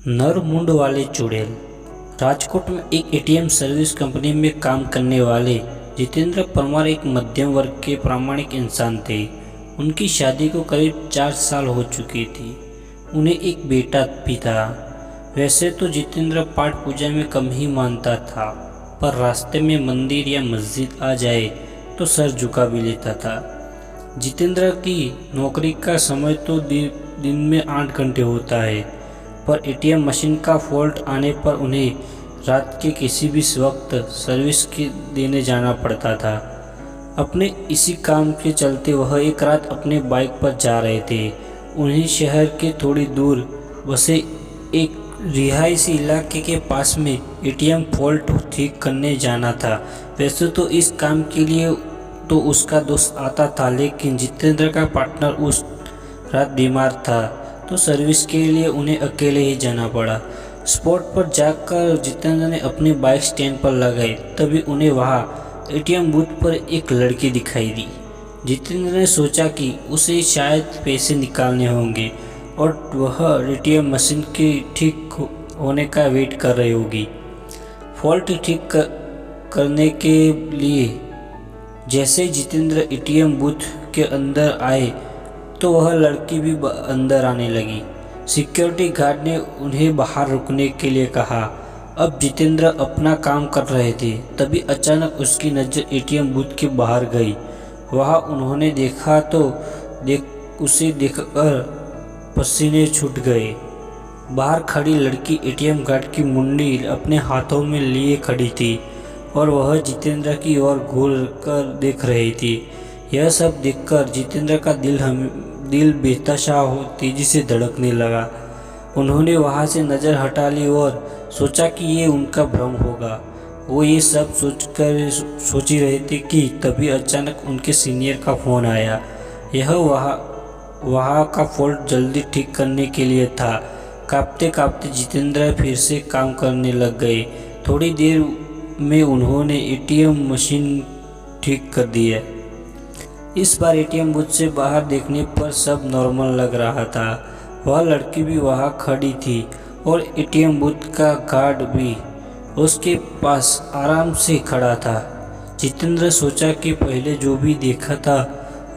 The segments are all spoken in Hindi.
नर मुंड वाले चुड़ैल। राजकोट में एक एटीएम सर्विस कंपनी में काम करने वाले जितेंद्र परमार एक मध्यम वर्ग के प्रामाणिक इंसान थे। उनकी शादी को करीब 4 साल हो चुकी थी। उन्हें एक बेटा भी था। वैसे तो जितेंद्र पाठ पूजा में कम ही मानता था, पर रास्ते में मंदिर या मस्जिद आ जाए तो सर झुका भी लेता था। जितेंद्र की नौकरी का समय तो दिन में 8 घंटे होता है, पर एटीएम मशीन का फॉल्ट आने पर उन्हें रात के किसी भी वक्त सर्विस देने जाना पड़ता था। अपने इसी काम के चलते वह एक रात अपने बाइक पर जा रहे थे। उन्हें शहर के थोड़ी दूर बसे एक रिहायशी इलाके के पास में एटीएम फॉल्ट ठीक करने जाना था। वैसे तो इस काम के लिए तो उसका दोस्त आता था, लेकिन जितेंद्र का पार्टनर उस रात बीमार था, तो सर्विस के लिए उन्हें अकेले ही जाना पड़ा। स्पॉट पर जाकर जितेंद्र ने अपनी बाइक स्टैंड पर लगाई। तभी उन्हें वहां एटीएम बूथ पर एक लड़की दिखाई दी। जितेंद्र ने सोचा कि उसे शायद पैसे निकालने होंगे और वह एटीएम मशीन के ठीक होने का वेट कर रही होगी। फॉल्ट ठीक करने के लिए जैसे जितेंद्र एटीएम बूथ के अंदर आए तो वह लड़की भी अंदर आने लगी। सिक्योरिटी गार्ड ने उन्हें बाहर रुकने के लिए कहा। अब जितेंद्र अपना काम कर रहे थे, तभी अचानक उसकी नज़र एटीएम बूथ के बाहर गई। वहाँ उन्होंने देखा तो उसे देखकर पसीने छूट गए। बाहर खड़ी लड़की एटीएम गार्ड की मुंडी अपने हाथों में लिए खड़ी थी और वह जितेंद्र की ओर घूर कर देख रही थी। यह सब देखकर जितेंद्र का दिल बेतहाशा तेजी से धड़कने लगा। उन्होंने वहां से नज़र हटा ली और सोचा कि ये उनका भ्रम होगा। वो ये सब सोच ही रहे थे कि तभी अचानक उनके सीनियर का फ़ोन आया। यह वहाँ का फॉल्ट जल्दी ठीक करने के लिए था। कांपते कांपते जितेंद्र फिर से काम करने लग गए। थोड़ी देर में उन्होंने एटीएम मशीन ठीक कर दिया। इस बार एटीएम बूथ से बाहर देखने पर सब नॉर्मल लग रहा था। वह लड़की भी वहाँ खड़ी थी और एटीएम बूथ का गार्ड भी उसके पास आराम से खड़ा था। जितेंद्र सोचा कि पहले जो भी देखा था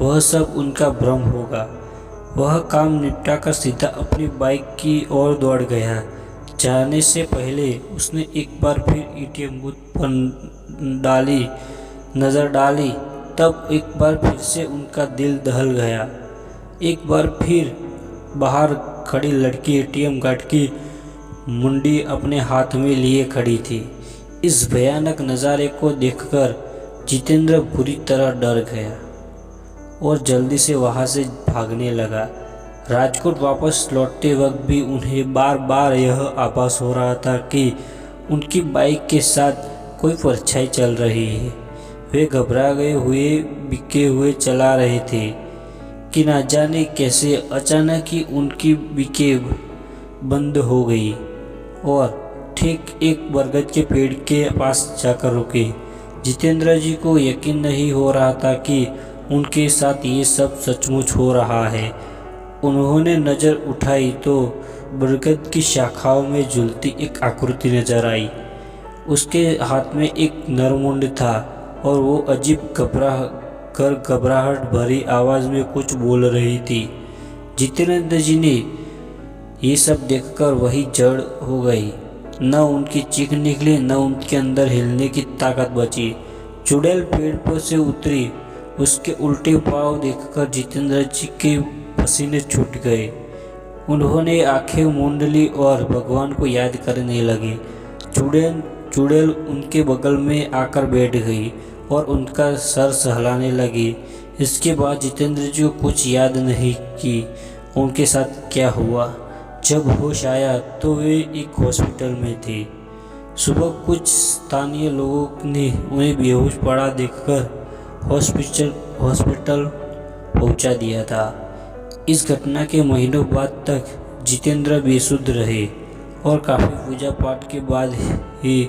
वह सब उनका भ्रम होगा। वह काम निपटाकर सीधा अपनी बाइक की ओर दौड़ गया। जाने से पहले उसने एक बार फिर एटीएम बूथ पर नज़र डाली। तब एक बार फिर से उनका दिल दहल गया। एक बार फिर बाहर खड़ी लड़की एटीएम गार्ड की मुंडी अपने हाथ में लिए खड़ी थी। इस भयानक नज़ारे को देखकर जितेंद्र बुरी तरह डर गया और जल्दी से वहां से भागने लगा। राजकोट वापस लौटते वक्त भी उन्हें बार बार यह आभास हो रहा था कि उनकी बाइक के साथ कोई परछाई चल रही है। वे घबरा गए हुए बिके हुए चला रहे थे कि न जाने कैसे अचानक ही उनकी बिके बंद हो गई और ठीक एक बरगद के पेड़ के पास जाकर रुके। जितेंद्र जी को यकीन नहीं हो रहा था कि उनके साथ ये सब सचमुच हो रहा है। उन्होंने नज़र उठाई तो बरगद की शाखाओं में झूलती एक आकृति नजर आई। उसके हाथ में एक नरमुंड था और वो अजीब घबराहट भरी आवाज़ में कुछ बोल रही थी। जितेंद्र जी ने ये सब देखकर वही जड़ हो गई। न उनकी चीख निकली, न उनके अंदर हिलने की ताकत बची। चुड़ैल पेड़ पर से उतरी। उसके उल्टे पाँव देखकर जितेंद्र जी के पसीने छूट गए। उन्होंने आंखें मूंद ली और भगवान को याद करने लगे। चुड़ैल उनके बगल में आकर बैठ गई और उनका सर सहलाने लगी। इसके बाद जितेंद्र जी को कुछ याद नहीं कि उनके साथ क्या हुआ। जब होश आया तो वे एक हॉस्पिटल में थे। सुबह कुछ स्थानीय लोगों ने उन्हें बेहोश पड़ा देखकर हॉस्पिटल पहुंचा दिया था। इस घटना के महीनों बाद तक जितेंद्र बेसुध रहे और काफ़ी पूजा पाठ के बाद ही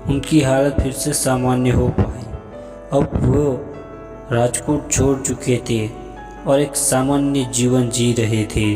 उनकी हालत फिर से सामान्य हो पाई। अब वो राजकोट छोड़ चुके थे और एक सामान्य जीवन जी रहे थे।